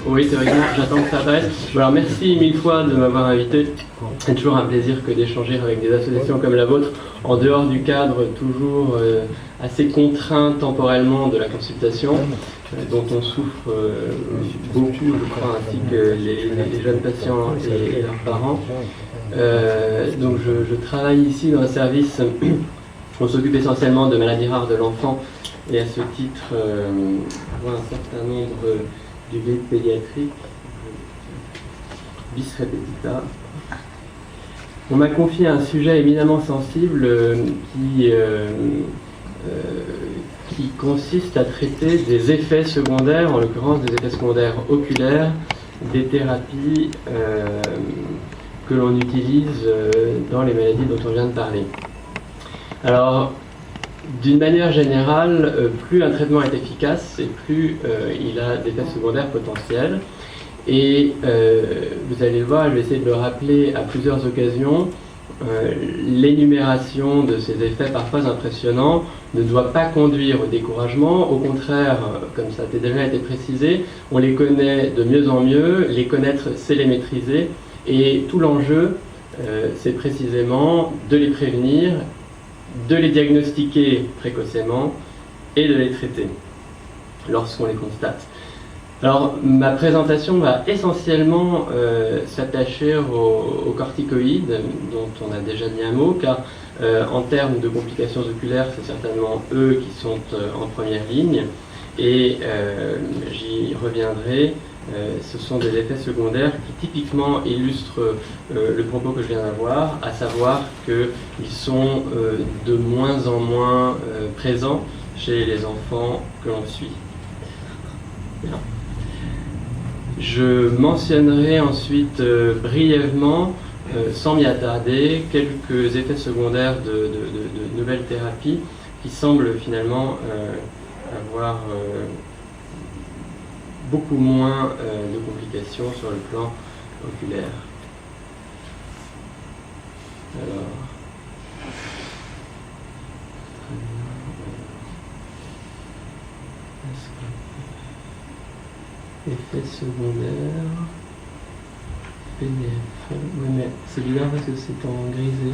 Oui, théoriquement, j'attends que ça apparaisse. Alors merci mille fois de m'avoir invité. C'est toujours un plaisir que d'échanger avec des associations comme la vôtre, en dehors du cadre toujours assez contraint temporellement de la consultation, dont on souffre beaucoup, je crois, ainsi que les jeunes patients et leurs parents. Donc je travaille ici dans un service, on s'occupe essentiellement de maladies rares de l'enfant, et à ce titre, on voit un certain nombre du guide pédiatrique, bis repetita. On m'a confié un sujet éminemment sensible qui consiste à traiter des effets secondaires, en l'occurrence des effets secondaires oculaires, des thérapies que l'on utilise dans les maladies dont on vient de parler. Alors, d'une manière générale, plus un traitement est efficace et plus il a d'effets secondaires potentiels. Et vous allez le voir, je vais essayer de le rappeler à plusieurs occasions, l'énumération de ces effets parfois impressionnants ne doit pas conduire au découragement. Au contraire, comme ça a déjà été précisé, on les connaît de mieux en mieux, les connaître c'est les maîtriser, et tout l'enjeu c'est précisément de les prévenir, de les diagnostiquer précocement et de les traiter lorsqu'on les constate. Alors, ma présentation va essentiellement s'attacher aux corticoïdes, dont on a déjà dit un mot, car en termes de complications oculaires, c'est certainement eux qui sont en première ligne, et j'y reviendrai. Ce sont des effets secondaires qui typiquement illustrent le propos que je viens d'avoir, à savoir qu'ils sont de moins en moins présents chez les enfants que l'on suit. Bien. Je mentionnerai ensuite brièvement, sans m'y attarder, quelques effets secondaires de nouvelles thérapies qui semblent finalement avoir beaucoup moins de complications sur le plan oculaire. Alors, effets secondaires, PDF. Oui, mais c'est bizarre parce que c'est en grisé.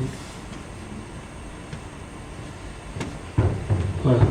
Voilà.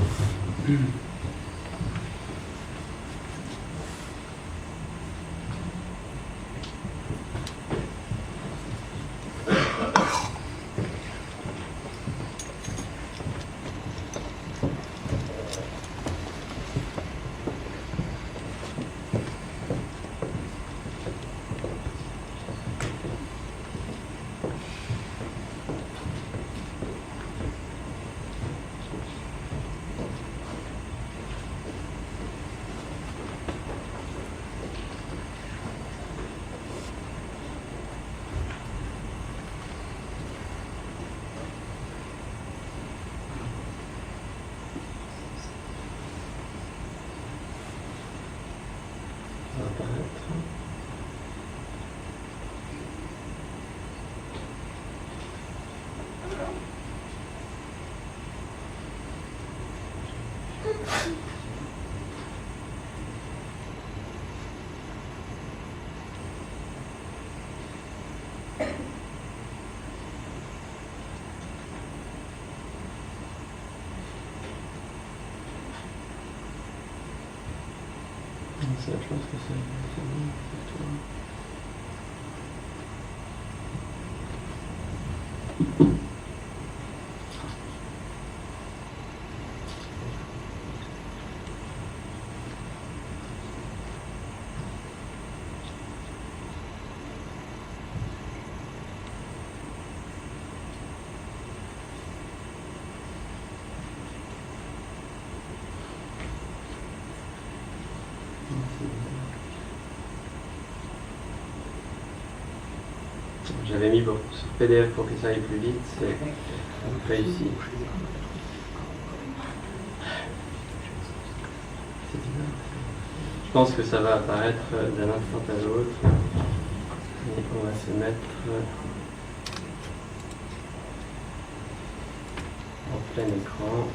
Ça, je pense que c'est bon pour toi. J'avais mis sur PDF pour que ça aille plus vite, c'est réussi. Je pense que ça va apparaître d'un instant à l'autre. Et on va se mettre en plein écran.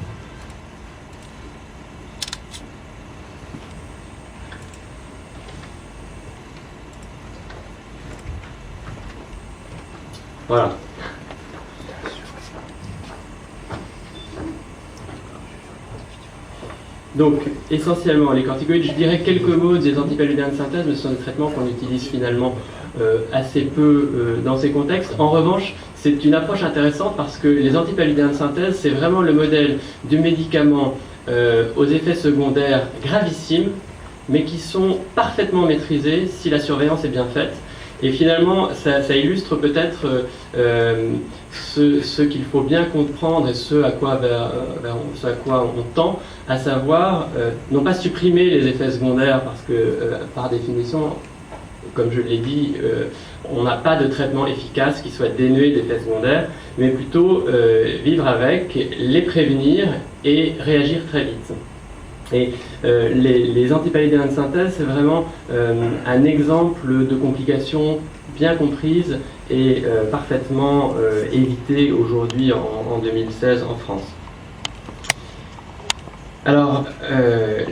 Voilà. Donc, essentiellement, les corticoïdes, je dirais quelques mots des antipaludiens de synthèse, mais ce sont des traitements qu'on utilise finalement assez peu dans ces contextes. En revanche, c'est une approche intéressante parce que les antipaludiens de synthèse, c'est vraiment le modèle du médicament aux effets secondaires gravissimes, mais qui sont parfaitement maîtrisés si la surveillance est bien faite. Et finalement, ça illustre peut-être ce qu'il faut bien comprendre et ce à quoi on tend, à savoir non pas supprimer les effets secondaires, parce que par définition, comme je l'ai dit, on n'a pas de traitement efficace qui soit dénué d'effets secondaires, mais plutôt vivre avec, les prévenir et réagir très vite. Et les antipaludiens de synthèse, c'est vraiment un exemple de complications bien comprises et parfaitement évitées aujourd'hui en 2016 en France. Alors,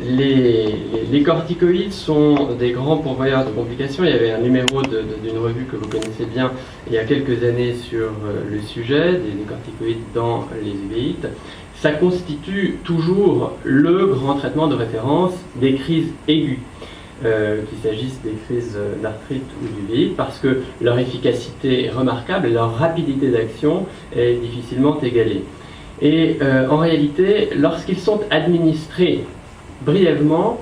les corticoïdes sont des grands pourvoyeurs de complications. Il y avait un numéro d'une revue que vous connaissez bien il y a quelques années sur le sujet des corticoïdes dans les uvéites. Ça constitue toujours le grand traitement de référence des crises aiguës, qu'il s'agisse des crises d'arthrite ou d'uvéite, parce que leur efficacité est remarquable et leur rapidité d'action est difficilement égalée. Et en réalité, lorsqu'ils sont administrés brièvement,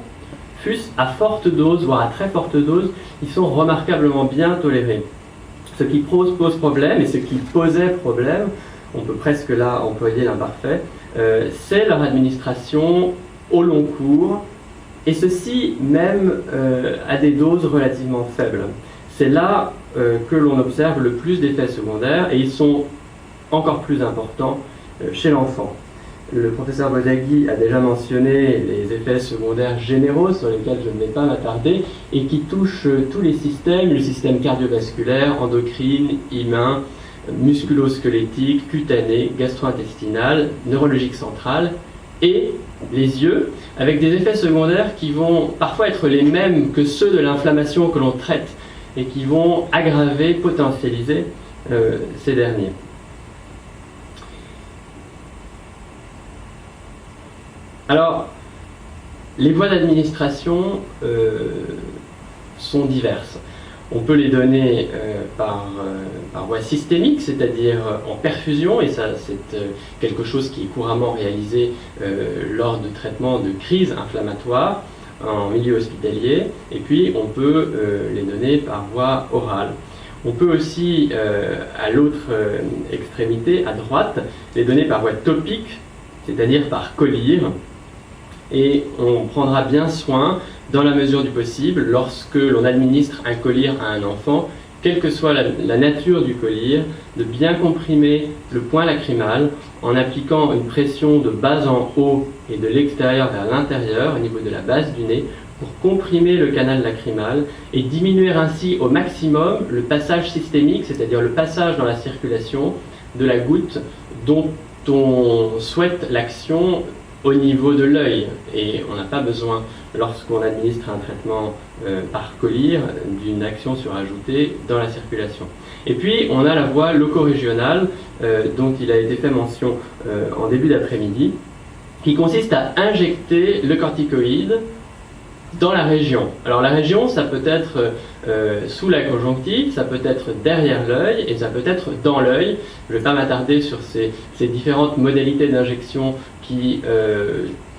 fût-ce à forte dose, voire à très forte dose, ils sont remarquablement bien tolérés. Ce qui pose problème, et ce qui posait problème, on peut presque là employer l'imparfait, c'est leur administration au long cours, et ceci même à des doses relativement faibles. C'est là que l'on observe le plus d'effets secondaires, et ils sont encore plus importants chez l'enfant. Le professeur Bodaghi a déjà mentionné les effets secondaires généraux sur lesquels je ne vais pas m'attarder et qui touchent tous les systèmes, le système cardiovasculaire, endocrine, immun, musculo-squelettique, cutané, gastro-intestinal, neurologique central et les yeux, avec des effets secondaires qui vont parfois être les mêmes que ceux de l'inflammation que l'on traite et qui vont aggraver, potentialiser ces derniers. Alors, les voies d'administration sont diverses. On peut les donner par voie systémique, c'est-à-dire en perfusion, et ça c'est quelque chose qui est couramment réalisé lors de traitements de crises inflammatoires en milieu hospitalier, et puis on peut les donner par voie orale. On peut aussi, à l'autre extrémité, à droite, les donner par voie topique, c'est-à-dire par collyre, et on prendra bien soin, dans la mesure du possible, lorsque l'on administre un collyre à un enfant, quelle que soit la nature du collyre, de bien comprimer le point lacrymal en appliquant une pression de bas en haut et de l'extérieur vers l'intérieur, au niveau de la base du nez, pour comprimer le canal lacrymal et diminuer ainsi au maximum le passage systémique, c'est-à-dire le passage dans la circulation de la goutte dont on souhaite l'action au niveau de l'œil. Et on n'a pas besoin, lorsqu'on administre un traitement par collyre, d'une action surajoutée dans la circulation. Et puis, on a la voie locorégionale, dont il a été fait mention en début d'après-midi, qui consiste à injecter le corticoïde dans la région. Alors la région, ça peut être sous la conjonctive, ça peut être derrière l'œil et ça peut être dans l'œil. Je ne vais pas m'attarder sur ces différentes modalités d'injection qui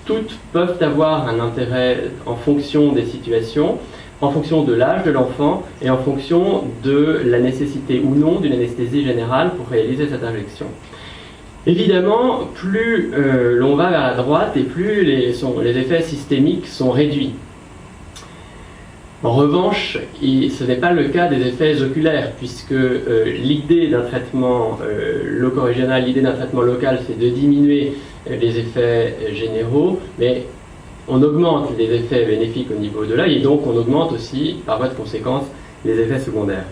toutes peuvent avoir un intérêt en fonction des situations, en fonction de l'âge de l'enfant et en fonction de la nécessité ou non d'une anesthésie générale pour réaliser cette injection. Évidemment, plus l'on va vers la droite et plus les effets systémiques sont réduits. En revanche, ce n'est pas le cas des effets oculaires, puisque l'idée d'un traitement locorégional, l'idée d'un traitement local, c'est de diminuer les effets généraux, mais on augmente les effets bénéfiques au niveau de l'œil, et donc on augmente aussi, par voie de conséquence, les effets secondaires.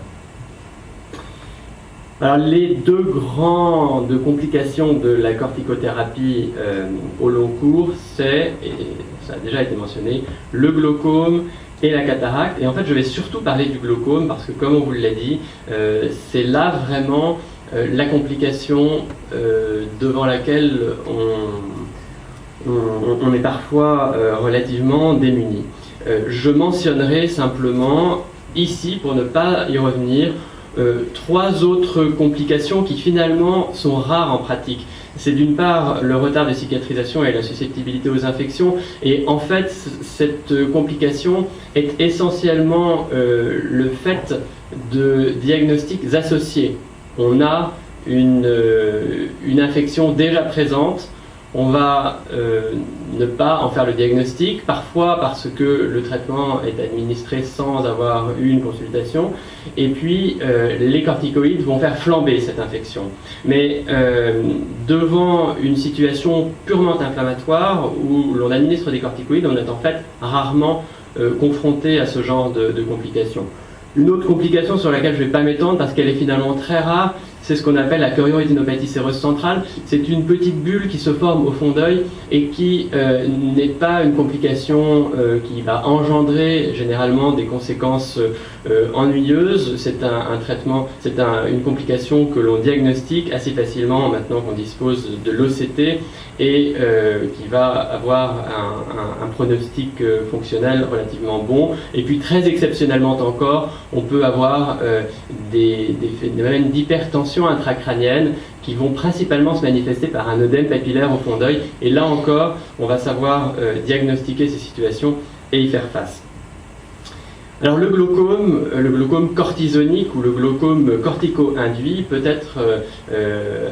Alors, les deux grandes complications de la corticothérapie au long cours, c'est, et ça a déjà été mentionné, le glaucome et la cataracte. Et en fait, je vais surtout parler du glaucome parce que, comme on vous l'a dit, c'est là vraiment la complication devant laquelle on est parfois relativement démuni. Je mentionnerai simplement ici, pour ne pas y revenir, 3 autres complications qui finalement sont rares en pratique. C'est d'une part le retard de cicatrisation et la susceptibilité aux infections, et en fait cette complication est essentiellement le fait de diagnostics associés. On a une infection déjà présente, on va ne pas en faire le diagnostic, parfois parce que le traitement est administré sans avoir eu une consultation, et puis les corticoïdes vont faire flamber cette infection. Mais devant une situation purement inflammatoire où l'on administre des corticoïdes, on est en fait rarement confronté à ce genre de complications. Une autre complication sur laquelle je ne vais pas m'étendre parce qu'elle est finalement très rare, c'est ce qu'on appelle la choriorétinopathie séreuse centrale. C'est une petite bulle qui se forme au fond d'œil et qui n'est pas une complication qui va engendrer généralement des conséquences ennuyeuses. C'est un traitement, c'est une complication que l'on diagnostique assez facilement maintenant qu'on dispose de l'OCT et qui va avoir un pronostic fonctionnel relativement bon. Et puis très exceptionnellement encore, on peut avoir des phénomènes d'hypertension intracrânienne qui vont principalement se manifester par un œdème papillaire au fond d'œil. Et là encore, on va savoir diagnostiquer ces situations et y faire face. Alors le glaucome cortisonique ou le glaucome cortico-induit peut être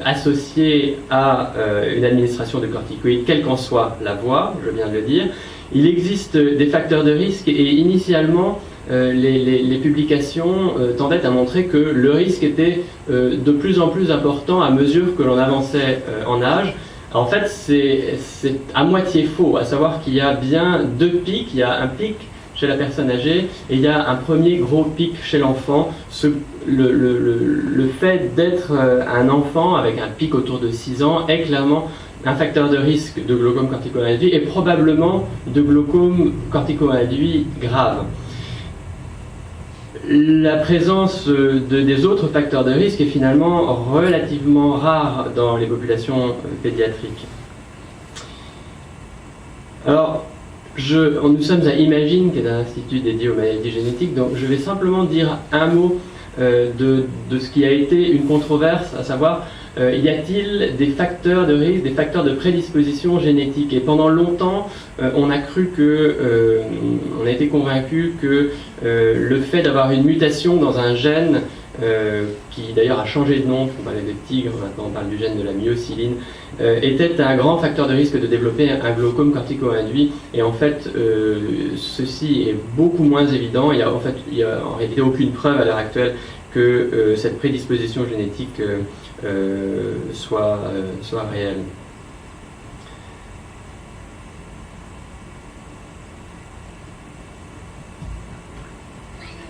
associé à une administration de corticoïdes, quelle qu'en soit la voie, je viens de le dire. Il existe des facteurs de risque et initialement, les publications tendaient à montrer que le risque était de plus en plus important à mesure que l'on avançait en âge. En fait, c'est à moitié faux, à savoir qu'il y a bien 2 pics. Il y a un pic chez la personne âgée et il y a un premier gros pic chez l'enfant. Le fait d'être un enfant avec un pic autour de 6 ans est clairement un facteur de risque de glaucome cortico-induit et probablement de glaucome cortico-induit grave. La présence des autres facteurs de risque est finalement relativement rare dans les populations pédiatriques. Alors, nous sommes à Imagine, qui est un institut dédié aux maladies génétiques, donc je vais simplement dire un mot de ce qui a été une controverse, à savoir, y a-t-il des facteurs de risque, des facteurs de prédisposition génétique? Et pendant longtemps, on a on a été convaincu que le fait d'avoir une mutation dans un gène, qui d'ailleurs a changé de nom, on parlait des tigres, maintenant on parle du gène de la myosiline, était un grand facteur de risque de développer un glaucome cortico-induit. Et en fait, ceci est beaucoup moins évident. Il y a en réalité aucune preuve à l'heure actuelle que cette prédisposition génétique soit réelle.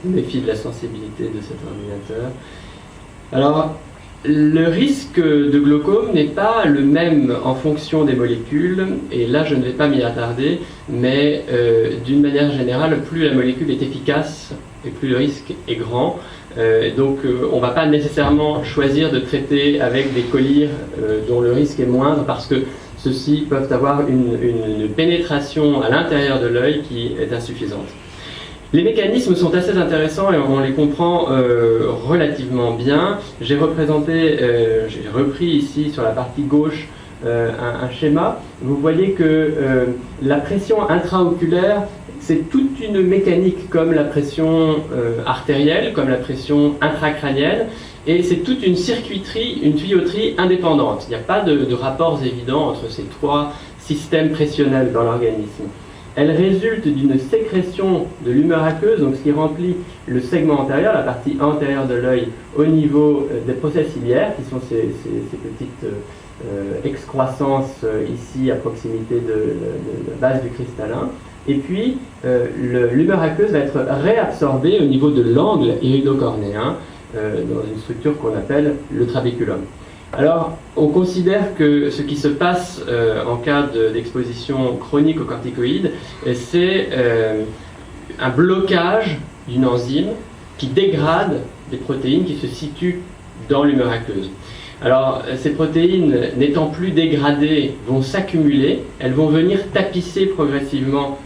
Je me méfie de la sensibilité de cet ordinateur. Alors, le risque de glaucome n'est pas le même en fonction des molécules, et là je ne vais pas m'y attarder, mais d'une manière générale, plus la molécule est efficace et plus le risque est grand. Donc on ne va pas nécessairement choisir de traiter avec des collyres dont le risque est moindre, parce que ceux-ci peuvent avoir une pénétration à l'intérieur de l'œil qui est insuffisante. Les mécanismes sont assez intéressants et on les comprend relativement bien. J'ai repris ici sur la partie gauche un schéma. Vous voyez que la pression intraoculaire, c'est toute une mécanique comme la pression artérielle, comme la pression intracrânienne, et c'est toute une circuiterie, une tuyauterie indépendante. Il n'y a pas de rapports évidents entre ces 3 systèmes pressionnels dans l'organisme. Elle résulte d'une sécrétion de l'humeur aqueuse, donc ce qui remplit le segment antérieur, la partie antérieure de l'œil, au niveau des procès ciliaires, qui sont ces petites excroissances ici à proximité de la base du cristallin. Et puis, l'humeur aqueuse va être réabsorbée au niveau de l'angle iridocornéen, dans une structure qu'on appelle le trabéculum. Alors, on considère que ce qui se passe en cas d'exposition chronique aux corticoïdes, c'est un blocage d'une enzyme qui dégrade des protéines qui se situent dans l'humeur aqueuse. Alors, ces protéines, n'étant plus dégradées, vont s'accumuler, elles vont venir tapisser progressivement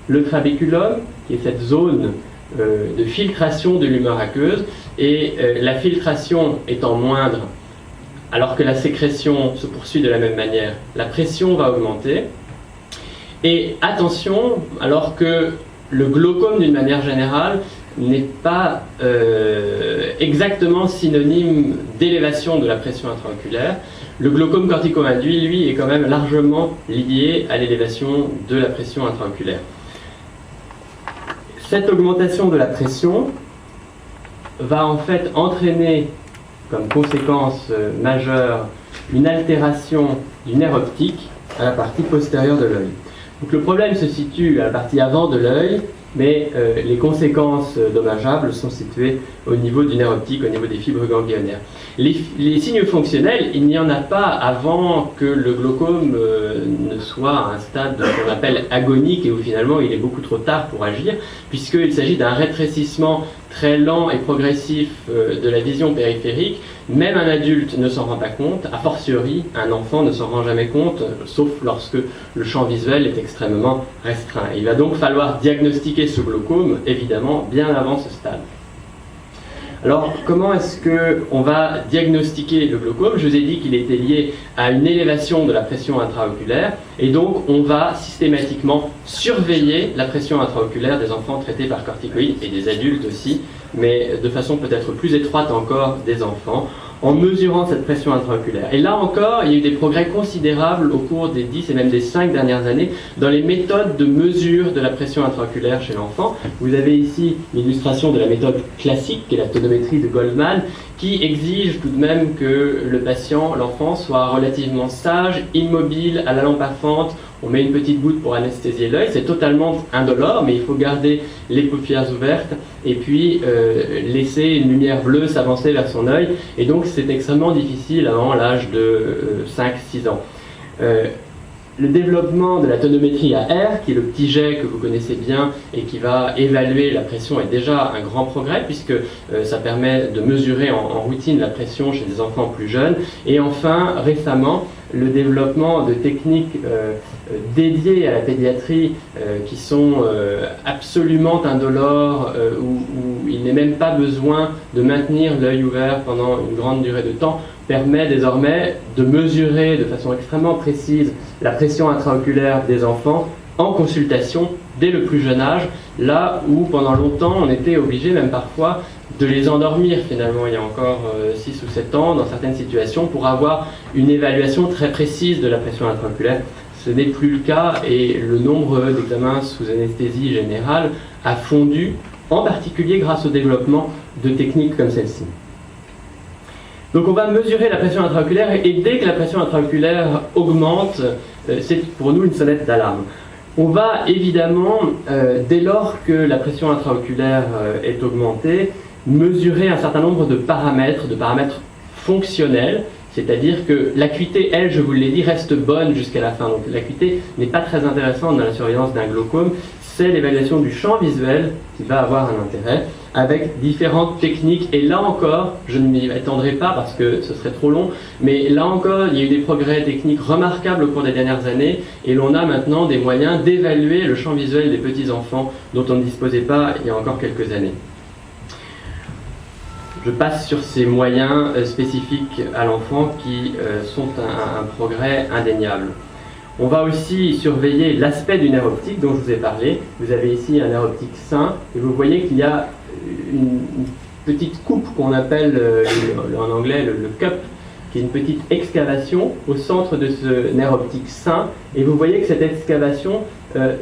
le trabéculum, qui est cette zone de filtration de l'humeur aqueuse, et la filtration étant moindre, alors que la sécrétion se poursuit de la même manière, la pression va augmenter. Et attention, alors que le glaucome, d'une manière générale, n'est pas exactement synonyme d'élévation de la pression intraoculaire, le glaucome cortico-induit, lui, est quand même largement lié à l'élévation de la pression intraoculaire. Cette augmentation de la pression va en fait entraîner comme conséquence majeure une altération du nerf optique à la partie postérieure de l'œil. Donc le problème se situe à la partie avant de l'œil, mais les conséquences dommageables sont situées au niveau du nerf optique, au niveau des fibres ganglionnaires. Les signes fonctionnels, il n'y en a pas avant que le glaucome ne soit à un stade qu'on appelle agonique et où finalement il est beaucoup trop tard pour agir, puisqu'il s'agit d'un rétrécissement très lent et progressif de la vision périphérique. Même un adulte ne s'en rend pas compte, a fortiori un enfant ne s'en rend jamais compte, sauf lorsque le champ visuel est extrêmement restreint. Il va donc falloir diagnostiquer ce glaucome, évidemment, bien avant ce stade. Alors, comment est-ce qu'on va diagnostiquer le glaucome? Je vous ai dit qu'il était lié à une élévation de la pression intraoculaire, et donc on va systématiquement surveiller la pression intraoculaire des enfants traités par corticoïdes, et des adultes aussi, mais de façon peut-être plus étroite encore des enfants, en mesurant cette pression intraoculaire. Et là encore, il y a eu des progrès considérables au cours des 10 et même des 5 dernières années dans les méthodes de mesure de la pression intraoculaire chez l'enfant. Vous avez ici l'illustration de la méthode classique, qui est la tonométrie de Goldman, qui exige tout de même que le patient, l'enfant, soit relativement sage, immobile, à la lampe à fente. On met une petite goutte pour anesthésier l'œil, c'est totalement indolore, mais il faut garder les paupières ouvertes et puis laisser une lumière bleue s'avancer vers son œil. Et donc c'est extrêmement difficile avant l'âge de 5-6 ans. Le développement de la tonométrie à air, qui est le petit jet que vous connaissez bien et qui va évaluer la pression, est déjà un grand progrès puisque ça permet de mesurer en routine la pression chez des enfants plus jeunes. Et enfin, récemment, le développement de techniques dédiées à la pédiatrie qui sont absolument indolores, où il n'est même pas besoin de maintenir l'œil ouvert pendant une grande durée de temps, permet désormais de mesurer de façon extrêmement précise la pression intraoculaire des enfants en consultation dès le plus jeune âge, là où pendant longtemps on était obligé même parfois de les endormir finalement il y a encore 6 ou 7 ans dans certaines situations pour avoir une évaluation très précise de la pression intraoculaire. Ce n'est plus le cas et le nombre d'examens sous anesthésie générale a fondu, en particulier grâce au développement de techniques comme celle-ci. Donc on va mesurer la pression intraoculaire et dès que la pression intraoculaire augmente, c'est pour nous une sonnette d'alarme. On va évidemment, dès lors que la pression intraoculaire est augmentée, mesurer un certain nombre de paramètres fonctionnels, c'est-à-dire que l'acuité, elle, je vous l'ai dit, reste bonne jusqu'à la fin. Donc l'acuité n'est pas très intéressante dans la surveillance d'un glaucome, c'est l'évaluation du champ visuel qui va avoir un intérêt, avec différentes techniques. Et là encore, je ne m'y attendrai pas parce que ce serait trop long, mais là encore, il y a eu des progrès techniques remarquables au cours des dernières années, et l'on a maintenant des moyens d'évaluer le champ visuel des petits-enfants dont on ne disposait pas il y a encore quelques années. Je passe sur ces moyens spécifiques à l'enfant qui sont un progrès indéniable. On va aussi surveiller l'aspect du nerf optique dont je vous ai parlé. Vous avez ici un nerf optique sain et vous voyez qu'il y a une petite coupe qu'on appelle en anglais le cup, qui est une petite excavation au centre de ce nerf optique sain. Et vous voyez que cette excavation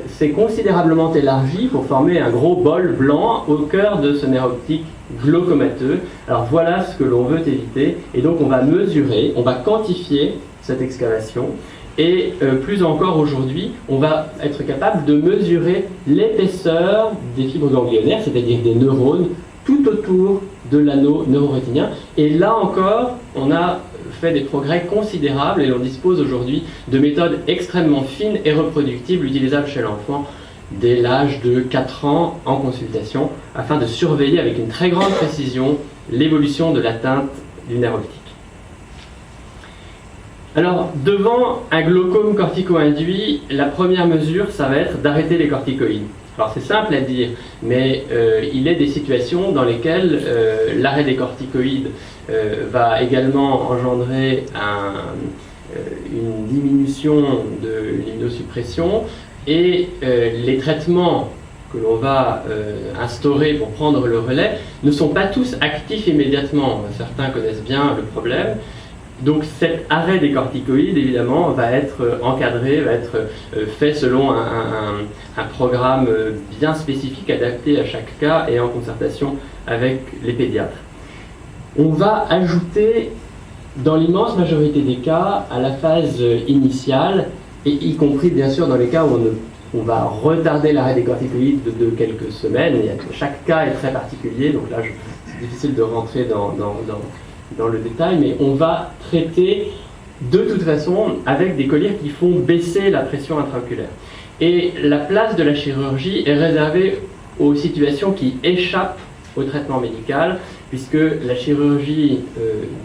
s'est considérablement élargie pour former un gros bol blanc au cœur de ce nerf optique glaucomateux. Alors voilà ce que l'on veut éviter. Et donc on va mesurer, on va quantifier cette excavation. Et plus encore aujourd'hui, on va être capable de mesurer l'épaisseur des fibres ganglionnaires, c'est-à-dire des neurones, tout autour de l'anneau neurorétinien. Et là encore, on a fait des progrès considérables et on dispose aujourd'hui de méthodes extrêmement fines et reproductibles utilisables chez l'enfant dès l'âge de 4 ans en consultation, afin de surveiller avec une très grande précision l'évolution de l'atteinte du nerf optique. Alors, devant un glaucome cortico-induit, la première mesure, ça va être d'arrêter les corticoïdes. Alors c'est simple à dire, mais il est des situations dans lesquelles l'arrêt des corticoïdes va également engendrer une diminution de l'immunosuppression, et les traitements que l'on va instaurer pour prendre le relais ne sont pas tous actifs immédiatement. Certains connaissent bien le problème. Donc cet arrêt des corticoïdes, évidemment, va être encadré, va être fait selon un programme bien spécifique, adapté à chaque cas et en concertation avec les pédiatres. On va ajouter, dans l'immense majorité des cas, à la phase initiale, et y compris bien sûr dans les cas où on va retarder l'arrêt des corticoïdes de quelques semaines, et chaque cas est très particulier, donc là c'est difficile de rentrer dans le détail, mais on va traiter de toute façon avec des collyres qui font baisser la pression intraoculaire. Et la place de la chirurgie est réservée aux situations qui échappent au traitement médical, puisque la chirurgie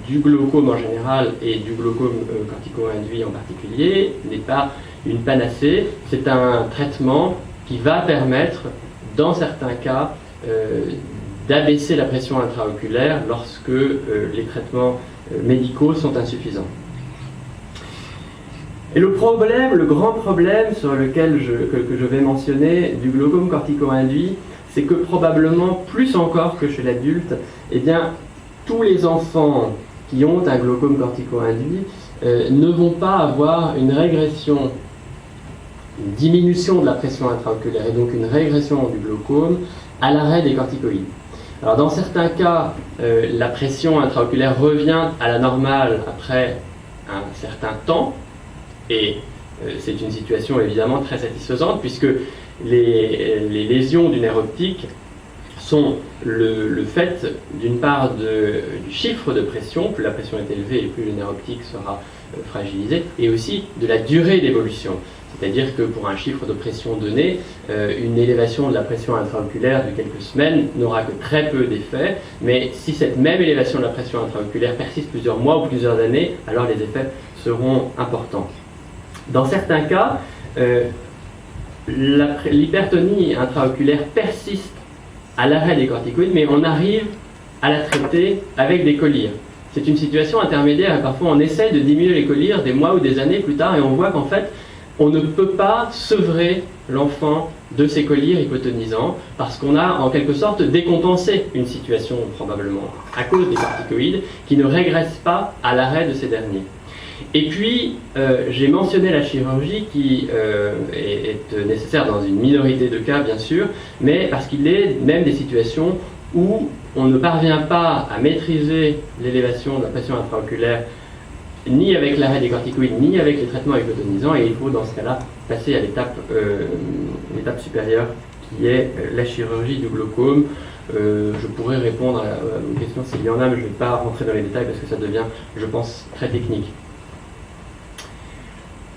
du glaucome en général et du glaucome cortico-induit en particulier n'est pas une panacée. C'est un traitement qui va permettre, dans certains cas, d'abaisser la pression intraoculaire lorsque les traitements médicaux sont insuffisants. Et le grand problème sur lequel que je vais mentionner du glaucome cortico-induit, c'est que probablement, plus encore que chez l'adulte, eh bien, tous les enfants qui ont un glaucome cortico-induit ne vont pas avoir une régression, une diminution de la pression intraoculaire et donc une régression du glaucome à l'arrêt des corticoïdes. Alors dans certains cas, la pression intraoculaire revient à la normale après un certain temps, et c'est une situation évidemment très satisfaisante, puisque les lésions du nerf optique sont le fait d'une part du chiffre de pression. Plus la pression est élevée et plus le nerf optique sera fragilisé, et aussi de la durée d'évolution. C'est-à-dire que pour un chiffre de pression donné, une élévation de la pression intraoculaire de quelques semaines n'aura que très peu d'effet, mais si cette même élévation de la pression intraoculaire persiste plusieurs mois ou plusieurs années, alors les effets seront importants. Dans certains cas, l'hypertonie intraoculaire persiste à l'arrêt des corticoïdes, mais on arrive à la traiter avec des collyres. C'est une situation intermédiaire, et parfois on essaye de diminuer les collyres des mois ou des années plus tard, et on voit qu'en fait, on ne peut pas sevrer l'enfant de ces collyres hypotonisants parce qu'on a en quelque sorte décompensé une situation probablement à cause des corticoïdes qui ne régressent pas à l'arrêt de ces derniers. Et puis, j'ai mentionné la chirurgie qui est nécessaire dans une minorité de cas, bien sûr, mais parce qu'il est même des situations où on ne parvient pas à maîtriser l'élévation de la pression intraoculaire ni avec l'arrêt des corticoïdes, ni avec les traitements hypotonisants, et il faut dans ce cas-là passer à l'étape supérieure qui est la chirurgie du glaucome. Je pourrais répondre à vos questions s'il y en a, mais je ne vais pas rentrer dans les détails parce que ça devient, je pense, très technique.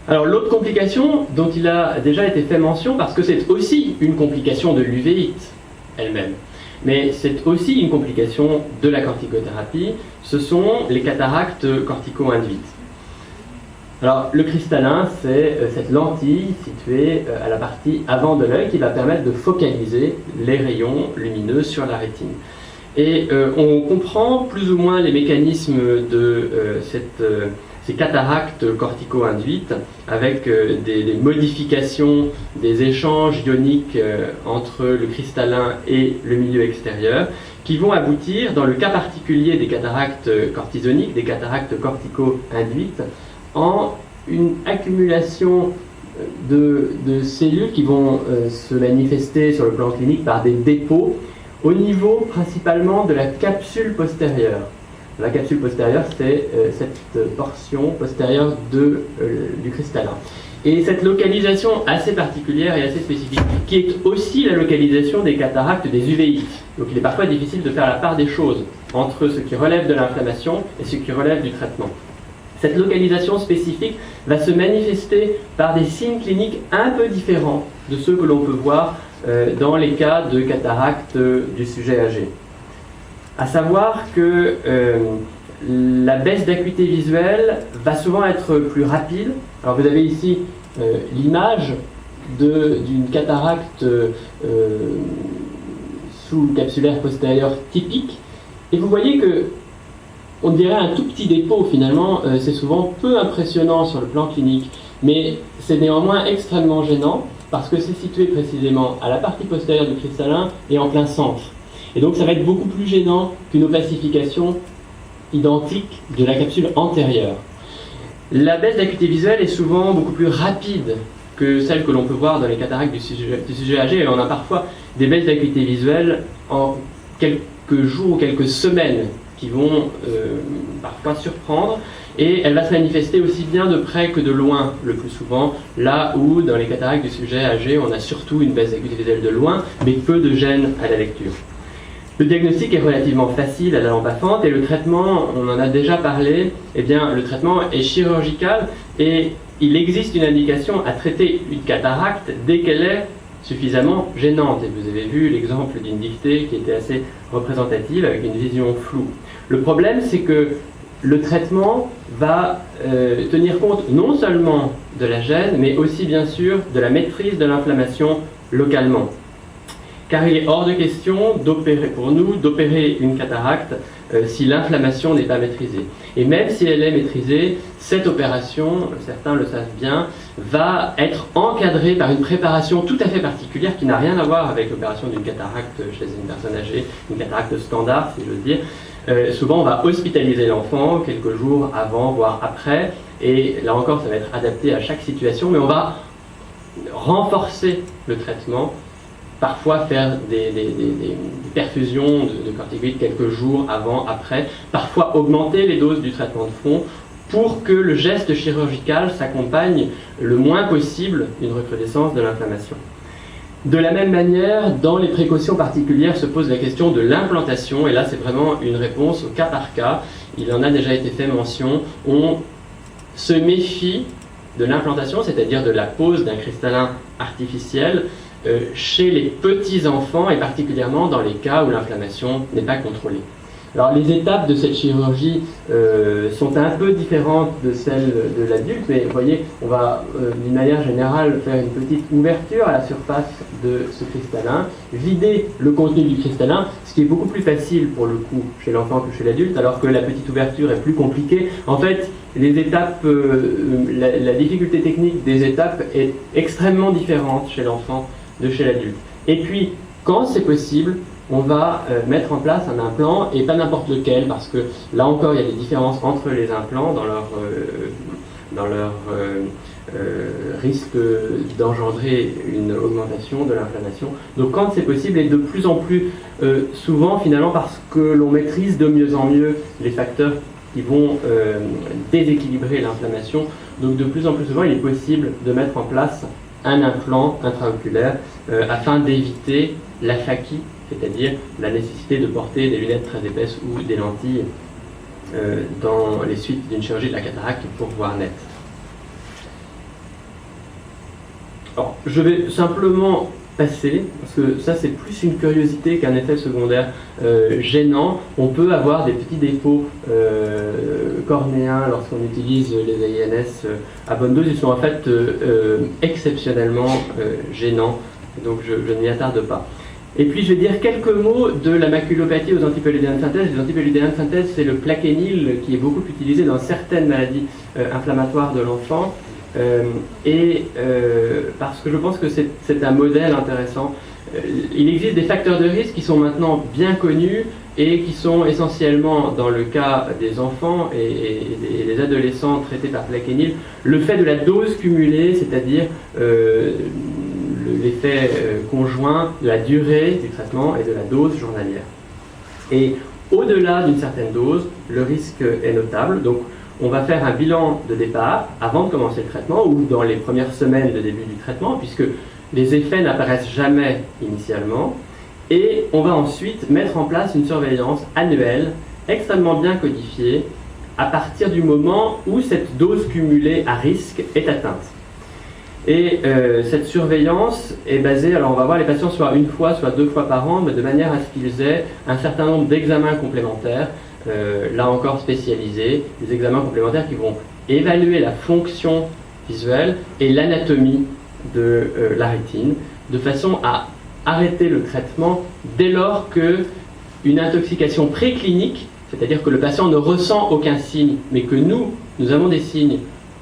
Alors l'autre complication dont il a déjà été fait mention, parce que c'est aussi une complication de l'uvéite elle-même, mais c'est aussi une complication de la corticothérapie, ce sont les cataractes cortico-induites. Alors le cristallin, c'est cette lentille située à la partie avant de l'œil qui va permettre de focaliser les rayons lumineux sur la rétine. Et on comprend plus ou moins les mécanismes de ces cataractes cortico-induites avec des modifications des échanges ioniques entre le cristallin et le milieu extérieur qui vont aboutir, dans le cas particulier des cataractes cortisoniques, des cataractes cortico-induites, en une accumulation de cellules qui vont se manifester sur le plan clinique par des dépôts au niveau principalement de la capsule postérieure. La capsule postérieure, c'est cette portion postérieure du cristallin. Et cette localisation assez particulière et assez spécifique, qui est aussi la localisation des cataractes des uvéites. Donc il est parfois difficile de faire la part des choses entre ce qui relève de l'inflammation et ce qui relève du traitement. Cette localisation spécifique va se manifester par des signes cliniques un peu différents de ceux que l'on peut voir dans les cas de cataracte du sujet âgé. À savoir que la baisse d'acuité visuelle va souvent être plus rapide. Alors vous avez ici l'image d'une cataracte sous-capsulaire postérieure typique, et vous voyez que on dirait un tout petit dépôt finalement, c'est souvent peu impressionnant sur le plan clinique, mais c'est néanmoins extrêmement gênant parce que c'est situé précisément à la partie postérieure du cristallin et en plein centre. Et donc ça va être beaucoup plus gênant qu'une opacification identique de la capsule antérieure. La baisse d'acuité visuelle est souvent beaucoup plus rapide que celle que l'on peut voir dans les cataractes du sujet âgé, et on a parfois des baisses d'acuité visuelle en quelques jours ou quelques semaines qui vont parfois surprendre, et elle va se manifester aussi bien de près que de loin le plus souvent, là où dans les cataractes du sujet âgé on a surtout une baisse d'acuité visuelle de loin, mais peu de gêne à la lecture. Le diagnostic est relativement facile à la lampe à fente, et le traitement, on en a déjà parlé, eh bien, le traitement est chirurgical, et il existe une indication à traiter une cataracte dès qu'elle est suffisamment gênante. Et vous avez vu l'exemple d'une dictée qui était assez représentative avec une vision floue. Le problème, c'est que le traitement va tenir compte non seulement de la gêne, mais aussi bien sûr de la maîtrise de l'inflammation localement. Car il est hors de question pour nous d'opérer une cataracte si l'inflammation n'est pas maîtrisée. Et même si elle est maîtrisée, cette opération, certains le savent bien, va être encadrée par une préparation tout à fait particulière qui n'a rien à voir avec l'opération d'une cataracte chez une personne âgée, une cataracte standard si j'ose dire. Souvent on va hospitaliser l'enfant quelques jours avant, voire après, et là encore ça va être adapté à chaque situation, mais on va renforcer le traitement, parfois faire des perfusions de corticoïdes quelques jours avant, après, parfois augmenter les doses du traitement de fond pour que le geste chirurgical s'accompagne le moins possible d'une recrudescence de l'inflammation. De la même manière, dans les précautions particulières se pose la question de l'implantation, et là c'est vraiment une réponse au cas par cas, il en a déjà été fait mention, on se méfie de l'implantation, c'est-à-dire de la pose d'un cristallin artificiel, chez les petits-enfants et particulièrement dans les cas où l'inflammation n'est pas contrôlée. Alors les étapes de cette chirurgie sont un peu différentes de celles de l'adulte, mais vous voyez, on va d'une manière générale faire une petite ouverture à la surface de ce cristallin, vider le contenu du cristallin, ce qui est beaucoup plus facile pour le coup chez l'enfant que chez l'adulte, alors que la petite ouverture est plus compliquée. En fait, les étapes, la difficulté technique des étapes est extrêmement différente chez l'enfant de chez l'adulte. Et puis, quand c'est possible, on va mettre en place un implant, et pas n'importe lequel, parce que là encore il y a des différences entre les implants dans leur risque d'engendrer une augmentation de l'inflammation. Donc quand c'est possible, et de plus en plus souvent finalement, parce que l'on maîtrise de mieux en mieux les facteurs qui vont déséquilibrer l'inflammation, donc de plus en plus souvent il est possible de mettre en place un implant intraoculaire afin d'éviter l'aphakie, c'est-à-dire la nécessité de porter des lunettes très épaisses ou des lentilles dans les suites d'une chirurgie de la cataracte pour voir net. Alors, je vais simplement passer, parce que ça c'est plus une curiosité qu'un effet secondaire gênant. On peut avoir des petits dépôts cornéens lorsqu'on utilise les AINS à bonne dose. Ils sont en fait exceptionnellement gênants, donc je ne m'y attarde pas. Et puis je vais dire quelques mots de la maculopathie aux antipolydéens de synthèse. Les antipolydéens de synthèse, c'est le plaquenil qui est beaucoup utilisé dans certaines maladies inflammatoires de l'enfant. Parce que je pense que c'est un modèle intéressant. Il existe des facteurs de risque qui sont maintenant bien connus et qui sont essentiellement, dans le cas des enfants et des adolescents traités par plaquenil, le fait de la dose cumulée, c'est-à-dire l'effet conjoint de la durée du traitement et de la dose journalière. Et au-delà d'une certaine dose, le risque est notable. Donc, on va faire un bilan de départ avant de commencer le traitement ou dans les premières semaines de début du traitement, puisque les effets n'apparaissent jamais initialement. Et on va ensuite mettre en place une surveillance annuelle extrêmement bien codifiée à partir du moment où cette dose cumulée à risque est atteinte. Et cette surveillance est basée, alors on va voir les patients soit une fois, soit 2 fois par an, mais de manière à ce qu'ils aient un certain nombre d'examens complémentaires, là encore spécialisés, des examens complémentaires qui vont évaluer la fonction visuelle et l'anatomie de la rétine, de façon à arrêter le traitement dès lors qu'une intoxication préclinique, c'est-à-dire que le patient ne ressent aucun signe, mais que nous avons des signes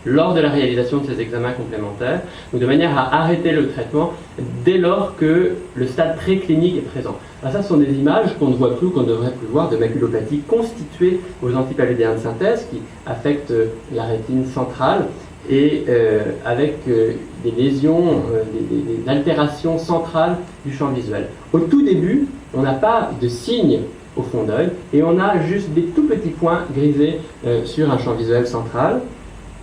lors de la réalisation de ces examens complémentaires, donc de manière à arrêter le traitement dès lors que le stade préclinique est présent. Alors ça, ce sont des images qu'on ne voit plus, qu'on ne devrait plus voir, de maculopathie constituée aux antipaludéens de synthèse qui affectent la rétine centrale et avec des lésions, des altérations centrales du champ visuel. Au tout début, on n'a pas de signe au fond d'œil et on a juste des tout petits points grisés sur un champ visuel central.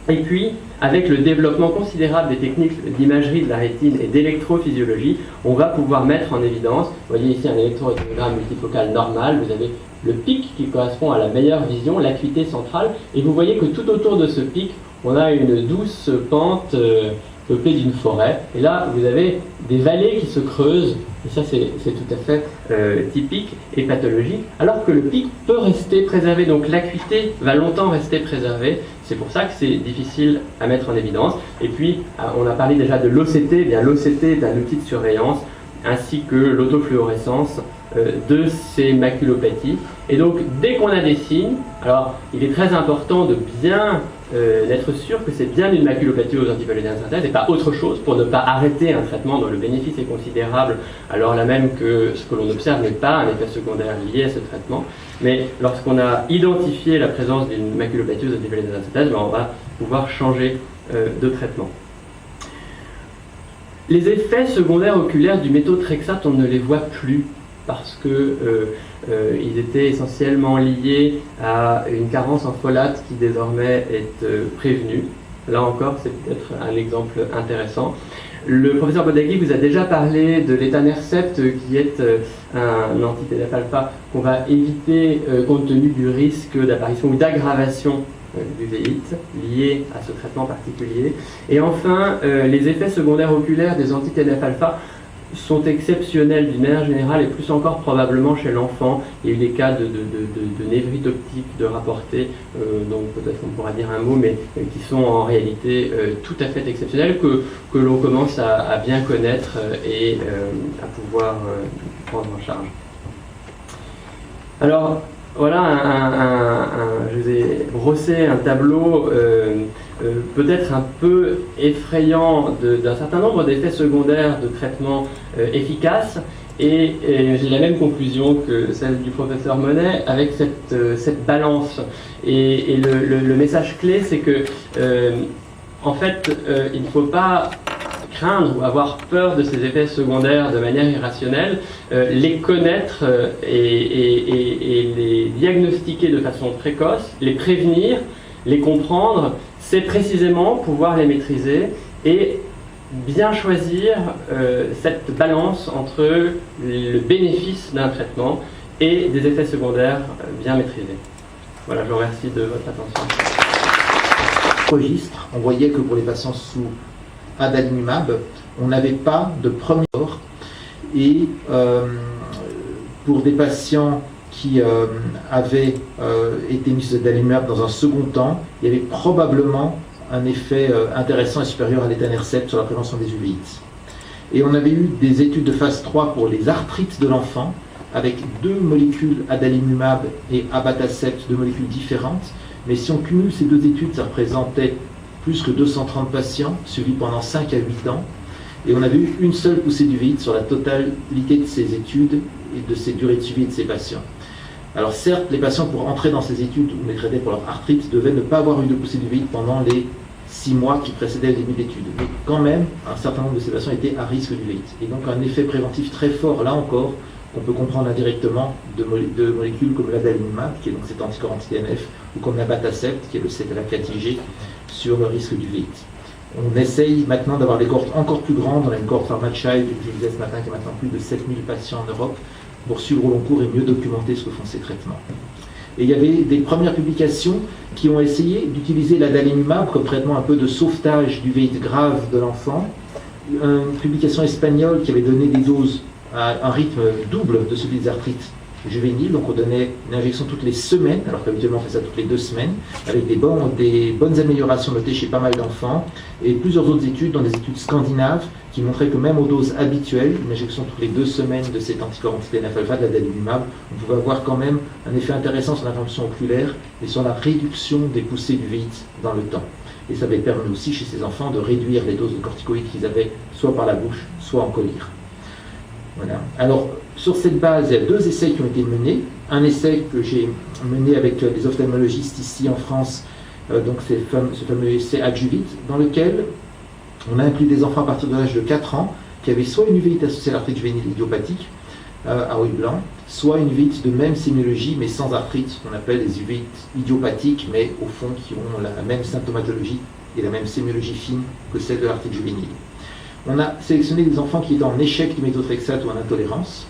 Et puis, avec le développement considérable des techniques d'imagerie de la rétine et d'électrophysiologie, on va pouvoir mettre en évidence, vous voyez ici un électrorétinogramme multifocal normal, vous avez le pic qui correspond à la meilleure vision, l'acuité centrale, et vous voyez que tout autour de ce pic, on a une douce pente peuplée d'une forêt. Et là, vous avez des vallées qui se creusent, et ça c'est tout à fait typique et pathologique, alors que le pic peut rester préservé, donc l'acuité va longtemps rester préservée. C'est pour ça que c'est difficile à mettre en évidence. Et puis, on a parlé déjà de l'OCT. Eh bien, l'OCT est un outil de surveillance, ainsi que l'autofluorescence de ces maculopathies. Et donc, dès qu'on a des signes, alors il est très important de bien d'être sûr que c'est bien une maculopathie aux antipaludéens de synthèse et pas autre chose, pour ne pas arrêter un traitement dont le bénéfice est considérable, alors là même que ce que l'on observe n'est pas un effet secondaire lié à ce traitement. Mais lorsqu'on a identifié la présence d'une maculopathie aux antipaludéens de synthèse, on va pouvoir changer de traitement. Les effets secondaires oculaires du méthotrexate, on ne les voit plus parce que ils étaient essentiellement liés à une carence en folate qui désormais est prévenue. Là encore, c'est peut-être un exemple intéressant. Le professeur Bodaghi vous a déjà parlé de l'étanercept, qui est un anti-TNF-alpha qu'on va éviter compte tenu du risque d'apparition ou d'aggravation d'uvéite lié à ce traitement particulier. Et enfin, les effets secondaires oculaires des anti-TNF-alpha sont exceptionnels d'une manière générale et plus encore probablement chez l'enfant. Il y a eu des cas de névrite optique de rapporter, donc peut-être on pourra dire un mot, mais qui sont en réalité tout à fait exceptionnels, que l'on commence à bien connaître et à pouvoir prendre en charge. Alors, voilà, je vous ai brossé un tableau peut-être un peu effrayant d'un certain nombre d'effets secondaires de traitement efficaces, et j'ai la même conclusion que celle du professeur Monet avec cette balance. Et le message clé, c'est que en fait, il ne faut pas craindre ou avoir peur de ces effets secondaires de manière irrationnelle, les connaître et les diagnostiquer de façon précoce, les prévenir, les comprendre, c'est précisément pouvoir les maîtriser et bien choisir cette balance entre le bénéfice d'un traitement et des effets secondaires bien maîtrisés. Voilà, je vous remercie de votre attention. Registre, on voyait que pour les patients sous adalimumab, on n'avait pas de premier ordre, et pour des patients qui avaient été mis sous adalimumab dans un second temps, il y avait probablement un effet intéressant et supérieur à l'étanercept sur la prévention des uvéites. Et on avait eu des études de phase 3 pour les arthrites de l'enfant, avec 2 molécules adalimumab et abatacept, 2 molécules différentes, mais si on cumule ces 2 études, ça représentait plus que 230 patients, suivis pendant 5 à 8 ans, et on avait eu une seule poussée d'uvéite sur la totalité de ces études et de ces durées de suivi de ces patients. Alors certes, les patients, pour entrer dans ces études où on les traitait pour leur arthrite, devaient ne pas avoir eu de poussée d'uvéite pendant les 6 mois qui précédaient le début de l'étude. Mais quand même, un certain nombre de ces patients étaient à risque d'uvéite. Et donc un effet préventif très fort, là encore, qu'on peut comprendre indirectement de molécules comme l'adalimumab, qui est donc cet anticorps anti-TNF, ou comme l'abatacept, qui est le CTLA-4 sur le risque d'uvéite. On essaye maintenant d'avoir des cohortes encore plus grandes. On a une cohorte PharmaChild, je vous disais ce matin, qui est maintenant plus de 7000 patients en Europe, pour suivre au long cours et mieux documenter ce que font ces traitements. Et il y avait des premières publications qui ont essayé d'utiliser l'adalimumab comme traitement un peu de sauvetage du VIH grave de l'enfant. Une publication espagnole qui avait donné des doses à un rythme double de celui des arthrites juvéniles, donc on donnait une injection toutes les semaines, alors qu'habituellement on fait ça toutes les 2 semaines, avec des bonnes améliorations notées chez pas mal d'enfants, et plusieurs autres études, dont des études scandinaves, qui montraient que même aux doses habituelles, une injection toutes les 2 semaines de cet anticorps anti-TNF-alpha, de l'adalimumab, on pouvait avoir quand même un effet intéressant sur l'inflammation oculaire et sur la réduction des poussées du VIH dans le temps. Et ça avait permis aussi chez ces enfants de réduire les doses de corticoïdes qu'ils avaient soit par la bouche, soit en collyre. Voilà. Alors, sur cette base, il y a 2 essais qui ont été menés. Un essai que j'ai mené avec les ophtalmologistes ici en France, donc ce fameux essai Adjuvit, dans lequel on a inclus des enfants à partir de l'âge de 4 ans qui avaient soit une uvite associée à l'arthrite juvénile idiopathique, à œil blanc, soit une uvite de même sémiologie mais sans arthrite, qu'on appelle les uvites idiopathiques, mais au fond qui ont la même symptomatologie et la même sémiologie fine que celle de l'arthrite juvénile. On a sélectionné des enfants qui étaient en échec du méthotrexate ou en intolérance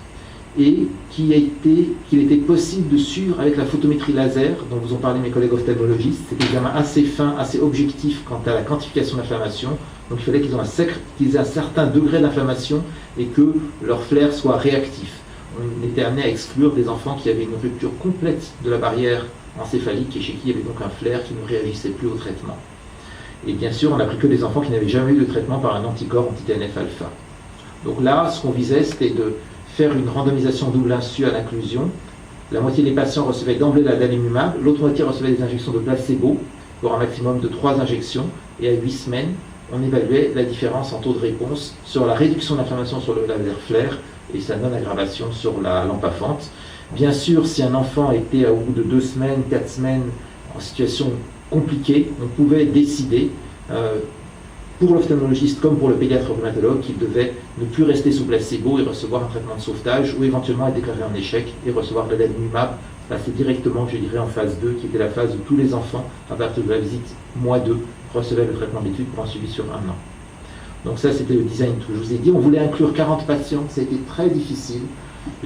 et qu'il était possible de suivre avec la photométrie laser, dont vous ont parlé mes collègues ophtalmologistes. C'est un examen assez fin, assez objectif quant à la quantification de l'inflammation. Donc il fallait qu'ils aient un certain degré d'inflammation et que leur flair soit réactif. On était amené à exclure des enfants qui avaient une rupture complète de la barrière encéphalique et chez qui il y avait donc un flair qui ne réagissait plus au traitement. Et bien sûr, on n'a pris que des enfants qui n'avaient jamais eu de traitement par un anticorps anti-TNF-alpha. Donc là, ce qu'on visait, c'était de faire une randomisation double insu à l'inclusion. La moitié des patients recevaient d'emblée l'adalimumab, l'autre moitié recevait des injections de placebo pour un maximum de 3 injections, et à 8 semaines, on évaluait la différence en taux de réponse sur la réduction de l'inflammation sur le laser flair et sa non-aggravation sur la lampafente. Bien sûr, si un enfant était au bout de 2 semaines, 4 semaines en situation compliquée, on pouvait décider pour l'ophtalmologiste comme pour le pédiatre rhumatologue qu'il devait ne plus rester sous placebo et recevoir un traitement de sauvetage ou éventuellement être déclaré en échec et recevoir de l'adalimumab, passer directement, je dirais, en phase 2, qui était la phase où tous les enfants, à partir de la visite mois 2, recevaient le traitement d'études pour un suivi sur 1 an. Donc ça, c'était le design que je vous ai dit. On voulait inclure 40 patients, c'était très difficile.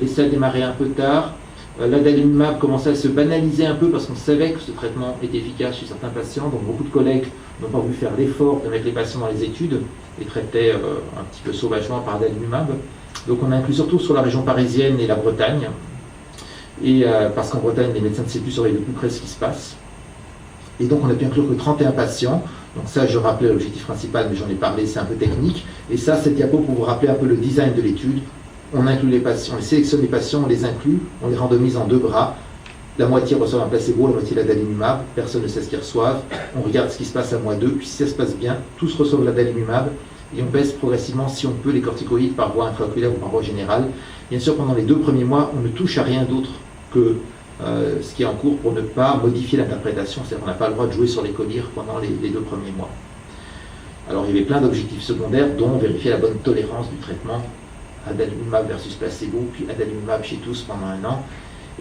L'essai a démarré un peu tard. L'adalimumab commençait à se banaliser un peu parce qu'on savait que ce traitement était efficace chez certains patients, donc beaucoup de collègues n'ont pas voulu faire l'effort de mettre les patients dans les études et traitaient un petit peu sauvagement par adalimumab. Donc on a inclus surtout sur la région parisienne et la Bretagne, et parce qu'en Bretagne les médecins ne savent plus surveiller de plus près ce qui se passe. Et donc on a pu inclure que 31 patients. Donc ça, je rappelais l'objectif principal, mais j'en ai parlé, c'est un peu technique. Et ça, cette diapo pour vous rappeler un peu le design de l'étude. On inclut les patients, on sélectionne les patients, on les inclut, on les randomise en 2 bras. La moitié reçoit un placebo, la moitié l'adalimumab. Personne ne sait ce qu'ils reçoivent. On regarde ce qui se passe à mois 2, puis si ça se passe bien, tous reçoivent l'adalimumab. Et on baisse progressivement, si on peut, les corticoïdes par voie intraoculaire ou par voie générale. Bien sûr, pendant les 2 premiers mois, on ne touche à rien d'autre que ce qui est en cours pour ne pas modifier l'interprétation. C'est-à-dire qu'on n'a pas le droit de jouer sur les collyres pendant les 2 premiers mois. Alors il y avait plein d'objectifs secondaires, dont vérifier la bonne tolérance du traitement adalimumab versus placebo, puis adalimumab chez tous pendant 1 an,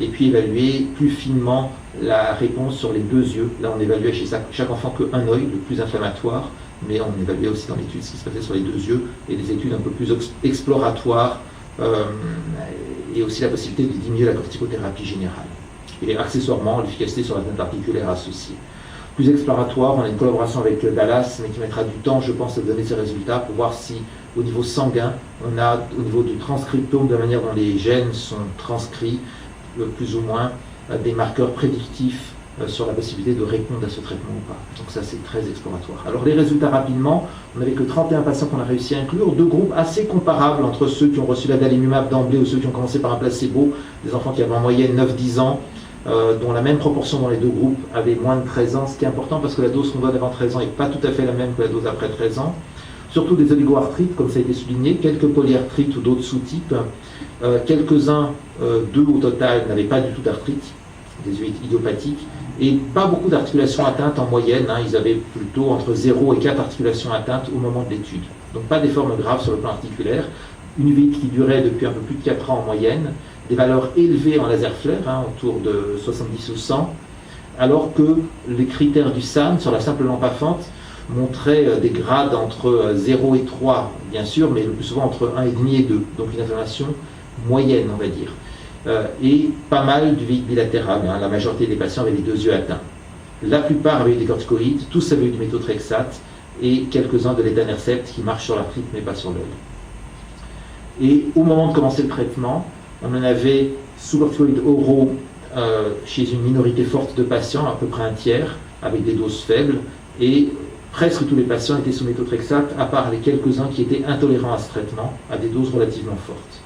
et puis évaluer plus finement la réponse sur les 2 yeux. Là, on évaluait chez chaque enfant qu'un œil, le plus inflammatoire, mais on évaluait aussi dans l'étude ce qui se passait sur les 2 yeux, et des études un peu plus exploratoires, et aussi la possibilité de diminuer la corticothérapie générale. Et accessoirement, l'efficacité sur l'atteinte articulaire associée. Plus exploratoire, on a une collaboration avec Dallas, mais qui mettra du temps, je pense, à donner ses résultats pour voir si, au niveau sanguin, on a, au niveau du transcriptome, de la manière dont les gènes sont transcrits, plus ou moins, des marqueurs prédictifs sur la possibilité de répondre à ce traitement ou pas. Donc ça, c'est très exploratoire. Alors les résultats rapidement, on n'avait que 31 patients qu'on a réussi à inclure, 2 groupes assez comparables entre ceux qui ont reçu l'adalimumab d'emblée ou ceux qui ont commencé par un placebo, des enfants qui avaient en moyenne 9-10 ans, dont la même proportion dans les 2 groupes avait moins de 13 ans, ce qui est important parce que la dose qu'on donne avant 13 ans n'est pas tout à fait la même que la dose après 13 ans. Surtout des oligoarthrites, comme ça a été souligné, quelques polyarthrites ou d'autres sous-types. Quelques-uns, 2 au total, n'avaient pas du tout d'arthrite, des uvites idiopathiques, et pas beaucoup d'articulations atteintes en moyenne. Ils avaient plutôt entre 0 et 4 articulations atteintes au moment de l'étude. Donc pas des formes graves sur le plan articulaire. Une uvite qui durait depuis un peu plus de 4 ans en moyenne, des valeurs élevées en laser flair, autour de 70 ou 100, alors que les critères du SAM sur la simple lampafente montraient des grades entre 0 et 3, bien sûr, mais le plus souvent entre 1,5 et 2, donc une inflammation moyenne, on va dire. et pas mal d'uveites bilatérales. Hein. La majorité des patients avaient les deux yeux atteints. La plupart avaient des corticoïdes, tous avaient eu du méthotrexate et quelques-uns de l'étanercept qui marche sur l'arthrite mais pas sur l'œil. Et au moment de commencer le traitement, on en avait sous corticoïdes oraux chez une minorité forte de patients, à peu près un tiers, avec des doses faibles, et presque tous les patients étaient sous méthotrexate, à part les quelques-uns qui étaient intolérants à ce traitement, à des doses relativement fortes.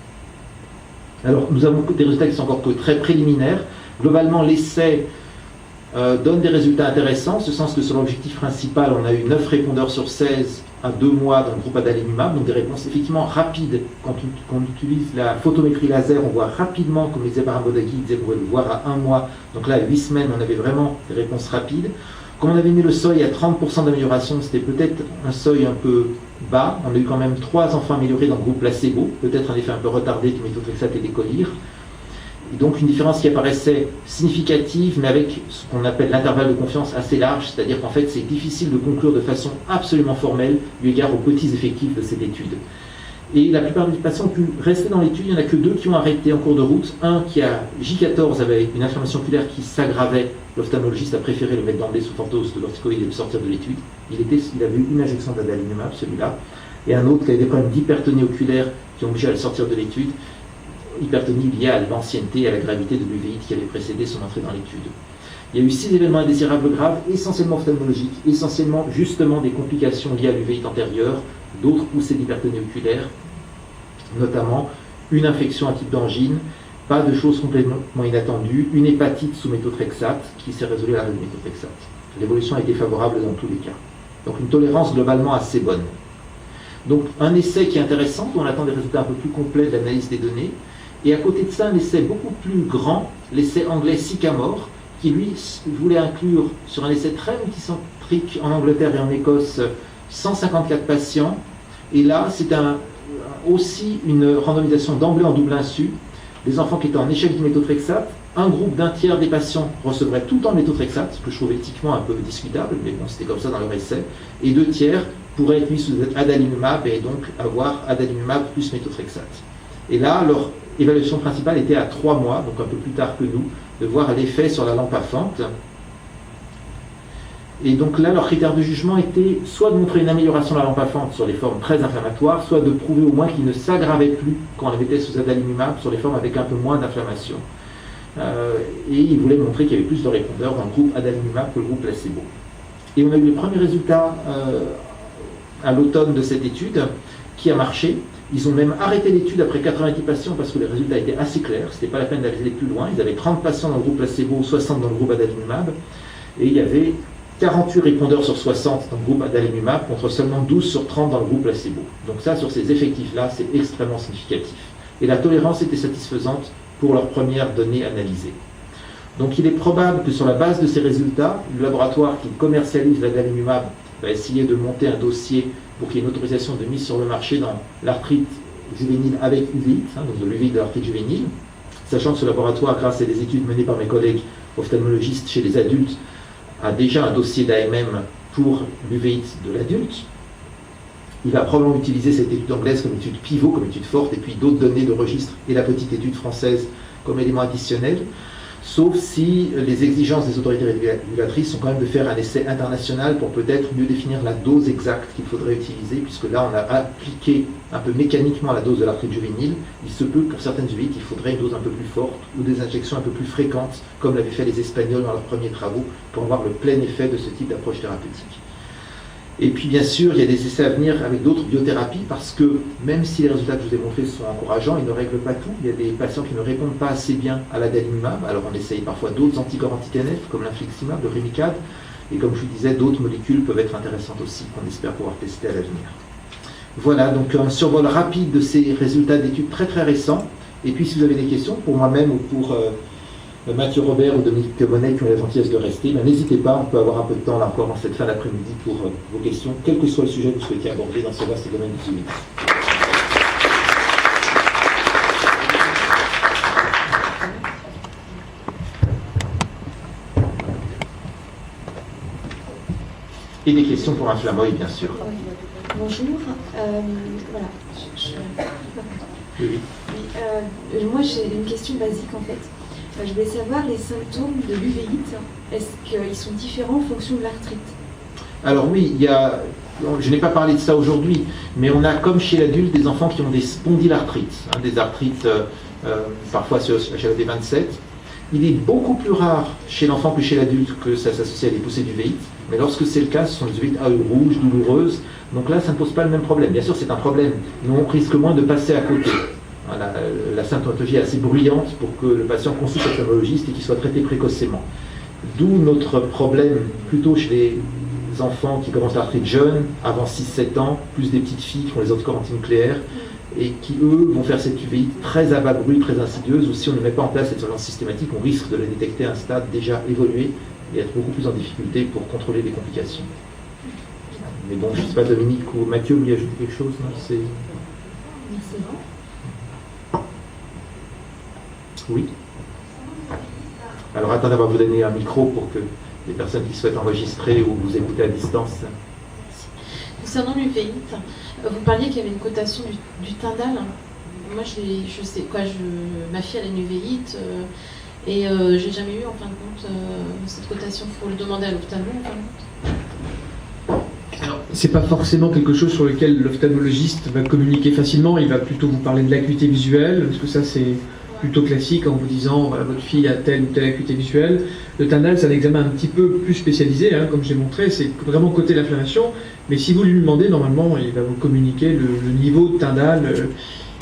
Alors, nous avons des résultats qui sont encore que très préliminaires. Globalement, l'essai donne des résultats intéressants, en ce sens que sur l'objectif principal, on a eu 9 répondeurs sur 16 à 2 mois dans le groupe adalimumab, donc des réponses effectivement rapides. Quand on utilise la photométrie laser, on voit rapidement, comme le disait Barambodagui, il disait qu'on pouvait le voir à 1 mois. Donc là, à 8 semaines, on avait vraiment des réponses rapides. Comme on avait mis le seuil à 30% d'amélioration, c'était peut-être un seuil un peu bas. On a eu quand même 3 enfants améliorés dans le groupe placebo, peut-être un effet un peu retardé du méthotrexate et des collyres. Et donc une différence qui apparaissait significative, mais avec ce qu'on appelle l'intervalle de confiance assez large, c'est-à-dire qu'en fait c'est difficile de conclure de façon absolument formelle, eu égard aux petits effectifs de cette étude. Et la plupart des patients ont pu rester dans l'étude, il n'y en a que 2 qui ont arrêté en cours de route. Un qui a J14 avait une inflammation oculaire qui s'aggravait, l'ophtalmologiste a préféré le mettre d'emblée sous forte dose de corticoïdes et le sortir de l'étude. Il avait eu une injection d'adalimumab, celui-là, et un autre qui avait des problèmes d'hypertonie oculaire qui ont obligé à le sortir de l'étude. Hypertonie liée à l'ancienneté et à la gravité de l'uvéite qui avait précédé son entrée dans l'étude. Il y a eu 6 événements indésirables graves, essentiellement ophtalmologiques, essentiellement justement des complications liées à l'uvéite antérieure, d'autres poussées d'hypertonie oculaire, notamment une infection à type d'angine, pas de choses complètement inattendues, une hépatite sous méthotrexate qui s'est résolue à l'arrêt de méthotrexate. L'évolution a été favorable dans tous les cas. Donc une tolérance globalement assez bonne. Donc un essai qui est intéressant, on attend des résultats un peu plus complets de l'analyse des données. Et à côté de ça, un essai beaucoup plus grand, l'essai anglais Sycamore, qui lui voulait inclure sur un essai très multicentrique en Angleterre et en Écosse 154 patients. Et là, c'est aussi une randomisation d'emblée en double insu. Des enfants qui étaient en échec du méthotrexate, un groupe d'un tiers des patients recevraient tout le temps le méthotrexate, ce que je trouve éthiquement un peu discutable, mais bon, c'était comme ça dans leur essai, et 2 tiers pourraient être mis sous adalimumab et donc avoir adalimumab plus méthotrexate. Et là, leur évaluation principale était à 3 mois, donc un peu plus tard que nous, de voir l'effet sur la lampe à fente. Et donc là, leur critère de jugement était soit de montrer une amélioration de la lampe à fente sur les formes très inflammatoires, soit de prouver au moins qu'il ne s'aggravait plus quand on les mettait sous adalimumab sur les formes avec un peu moins d'inflammation. Et ils voulaient montrer qu'il y avait plus de répondeurs dans le groupe adalimumab que le groupe placebo. Et on a eu les premiers résultats à l'automne de cette étude qui a marché. Ils ont même arrêté l'étude après 90 patients parce que les résultats étaient assez clairs. Ce n'était pas la peine d'aller plus loin. Ils avaient 30 patients dans le groupe placebo, 60 dans le groupe adalimumab. Et il y avait 48 répondeurs sur 60 dans le groupe adalimumab contre seulement 12 sur 30 dans le groupe placebo. Donc ça, sur ces effectifs-là, c'est extrêmement significatif. Et la tolérance était satisfaisante pour leurs premières données analysées. Donc il est probable que sur la base de ces résultats, le laboratoire qui commercialise l'adalimumab va essayer de monter un dossier pour qu'il y ait une autorisation de mise sur le marché dans l'arthrite juvénile avec uvéite, donc de l'uvéite de l'arthrite juvénile, sachant que ce laboratoire, grâce à des études menées par mes collègues ophtalmologistes chez les adultes, a déjà un dossier d'AMM pour l'uvéite de l'adulte. Il va probablement utiliser cette étude anglaise comme étude pivot, comme étude forte, et puis d'autres données de registre et la petite étude française comme élément additionnel, sauf si les exigences des autorités régulatrices sont quand même de faire un essai international pour peut-être mieux définir la dose exacte qu'il faudrait utiliser, puisque là on a appliqué un peu mécaniquement la dose de l'arthrite juvénile. Il se peut que pour certaines uvéites, il faudrait une dose un peu plus forte ou des injections un peu plus fréquentes, comme l'avaient fait les Espagnols dans leurs premiers travaux, pour avoir le plein effet de ce type d'approche thérapeutique. Et puis bien sûr, il y a des essais à venir avec d'autres biothérapies, parce que même si les résultats que je vous ai montrés sont encourageants, ils ne règlent pas tout. Il y a des patients qui ne répondent pas assez bien à l'adalimumab, alors on essaye parfois d'autres anticorps anti-TNF, comme l'infliximab, le Remicade, et comme je vous disais, d'autres molécules peuvent être intéressantes aussi, qu'on espère pouvoir tester à l'avenir. Voilà, donc un survol rapide de ces résultats d'études très très récents, et puis si vous avez des questions, pour moi-même ou pour Mathieu Robert ou Dominique Bonnet qui ont la gentillesse de rester, n'hésitez pas, on peut avoir un peu de temps là encore dans cette fin d'après-midi pour vos questions, quel que soit le sujet que vous souhaitez aborder dans ce vaste domaine du suivi. Et des questions pour un Flamoy, bien sûr. Bonjour, voilà. Oui. Moi j'ai une question basique en fait. Je voulais savoir les symptômes de l'uvéite, est-ce qu'ils sont différents en fonction de l'arthrite? Alors oui, je n'ai pas parlé de ça aujourd'hui, mais on a comme chez l'adulte des enfants qui ont des spondylarthrites, des arthrites parfois chez la 27. Il est beaucoup plus rare chez l'enfant que chez l'adulte que ça s'associe à des poussées d'uvéite, mais lorsque c'est le cas, ce sont des uvéites à œufs rouges, douloureuses, donc là ça ne pose pas le même problème. Bien sûr c'est un problème, mais on risque moins de passer à côté. Voilà, la symptomatologie est assez bruyante pour que le patient consulte l'ophtalmologiste et qu'il soit traité précocement. D'où notre problème plutôt chez les enfants qui commencent l'arthrite jeune, avant 6-7 ans, plus des petites filles qui ont les anticorps antinucléaires, et qui, eux, vont faire cette uvéite très à bas bruit, très insidieuse, ou si on ne met pas en place cette surveillance systématique, on risque de la détecter à un stade déjà évolué et être beaucoup plus en difficulté pour contrôler les complications. Mais bon, je ne sais pas, Dominique ou Mathieu, vous voulez ajouter quelque chose? Non, c'est bon. Oui. Alors attendez, on va vous donner un micro pour que les personnes qui souhaitent enregistrer ou vous écouter à distance. Concernant l'uvéite, vous parliez qu'il y avait une cotation du Tyndall. Moi, je sais quoi, ma fille elle a une uvéite et j'ai jamais eu en fin de compte cette cotation. Il faut le demander à l'ophtalmo en fin de compte. Alors, c'est pas forcément quelque chose sur lequel l'ophtalmologiste va communiquer facilement. Il va plutôt vous parler de l'acuité visuelle, parce que ça c'est plutôt classique en vous disant voilà, votre fille a telle ou telle acuité visuelle. Le Tyndall, c'est un examen un petit peu plus spécialisé, comme j'ai montré, c'est vraiment côté de l'inflammation. Mais si vous lui demandez, normalement, il va vous communiquer le niveau de Tyndall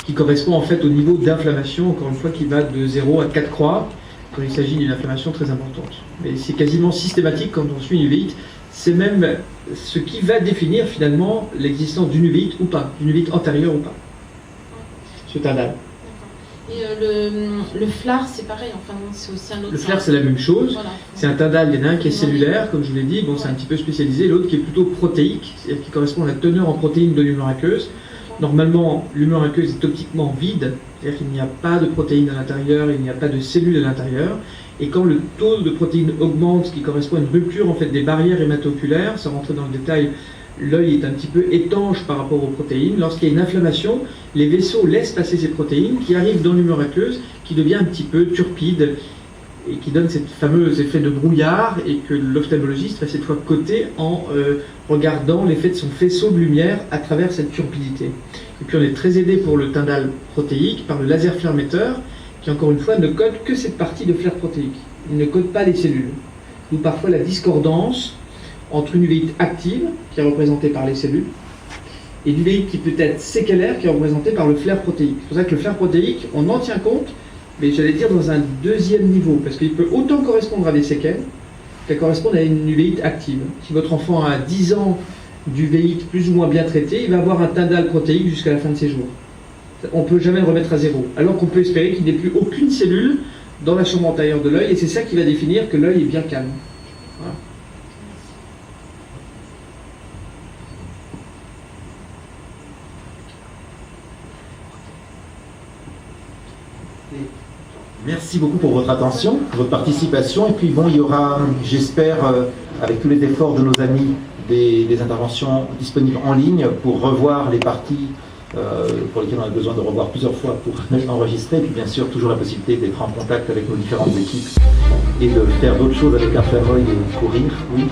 qui correspond en fait au niveau d'inflammation, encore une fois, qui va de 0 à 4 croix, quand il s'agit d'une inflammation très importante. Mais c'est quasiment systématique quand on suit une uvéite. C'est même ce qui va définir finalement l'existence d'une uvéite ou pas, d'une uvéite antérieure ou pas. Ce Tyndall. Et le FLAR, c'est pareil, enfin, c'est aussi un autre. Le FLAR, c'est la même chose. Voilà. C'est un Tyndall, il y en a un qui est cellulaire, comme je vous l'ai dit, bon, c'est un petit peu spécialisé, l'autre qui est plutôt protéique, c'est-à-dire qui correspond à la teneur en protéines de l'humeur aqueuse. Normalement, l'humeur aqueuse est optiquement vide, c'est-à-dire qu'il n'y a pas de protéines à l'intérieur, il n'y a pas de cellules à l'intérieur. Et quand le taux de protéines augmente, ce qui correspond à une rupture en fait, des barrières hémato-oculaires, sans rentrer dans le détail, l'œil est un petit peu étanche par rapport aux protéines. Lorsqu'il y a une inflammation, les vaisseaux laissent passer ces protéines qui arrivent dans l'humeur aqueuse, qui devient un petit peu turpide et qui donne ce fameux effet de brouillard et que l'ophtalmologiste va cette fois coter en regardant l'effet de son faisceau de lumière à travers cette turpidité. Et puis on est très aidé pour le Tyndall protéique par le laser flair-metteur qui encore une fois ne code que cette partie de flair protéique. Il ne code pas les cellules. D'où parfois la discordance entre une uvéite active, qui est représentée par les cellules, et une uvéite qui peut être séquelaire, qui est représentée par le flair protéique. C'est pour ça que le flair protéique, on en tient compte, mais j'allais dire dans un deuxième niveau, parce qu'il peut autant correspondre à des séquelles qu'elle correspond à une uvéite active. Si votre enfant a 10 ans d'uvéite plus ou moins bien traitée, il va avoir un Tyndall protéique jusqu'à la fin de ses jours. On ne peut jamais le remettre à zéro, alors qu'on peut espérer qu'il n'y ait plus aucune cellule dans la chambre antérieure de l'œil, et c'est ça qui va définir que l'œil est bien calme. Voilà. Merci beaucoup pour votre attention, pour votre participation. Et puis bon, il y aura, j'espère, avec tous les efforts de nos amis, des interventions disponibles en ligne pour revoir les parties pour lesquelles on a besoin de revoir plusieurs fois pour enregistrer. Et puis bien sûr, toujours la possibilité d'être en contact avec nos différentes équipes et de faire d'autres choses avec un tramway et courir. Oui.